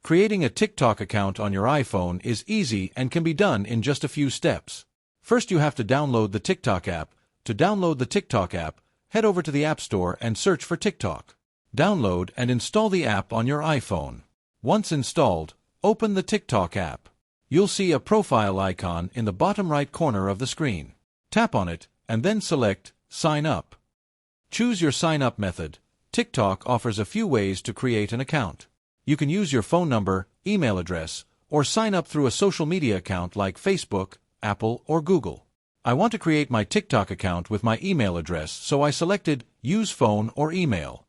Creating a TikTok account on your iPhone is easy and can be done in just a few steps. First, you have to download the TikTok app. To download the TikTok app, head over to the App Store and search for TikTok. Download and install the app on your iPhone. Once installed, open the TikTok app. You'll see a profile icon in the bottom right corner of the screen. Tap on it and then select Sign Up. Choose your sign-up method. TikTok offers a few ways to create an account. You can use your phone number, email address, or sign up through a social media account like Facebook, Apple, or Google. I want to create my TikTok account with my email address, so I selected Use Phone or Email.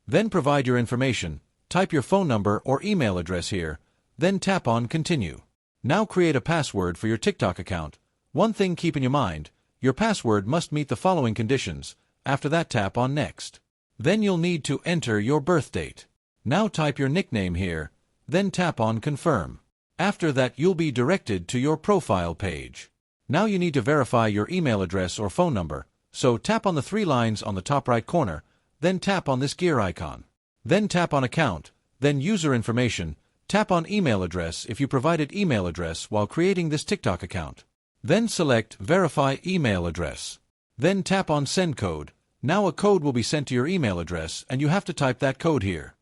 Then provide your information. Type your phone number or email address here, then tap on Continue. Now create a password for your TikTok account. One thing keep in your mind, your password must meet the following conditions. After that, tap on Next. Then you'll need to enter your birth date. Now type your nickname here, then tap on Confirm. After that, you'll be directed to your profile page. Now you need to verify your email address or phone number, so tap on the three lines on the top right corner, then tap on this gear icon. Then tap on Account, then User Information, tap on Email Address if you provided email address while creating this TikTok account. Then select Verify Email Address. Then tap on Send Code. Now a code will be sent to your email address and you have to type that code here.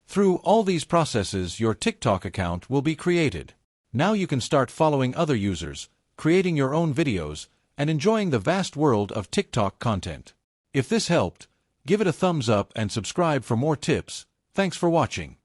Through all these processes, your TikTok account will be created. Now you can start following other users, creating your own videos, and enjoying the vast world of TikTok content. If this helped, give it a thumbs up and subscribe for more tips. Thanks for watching.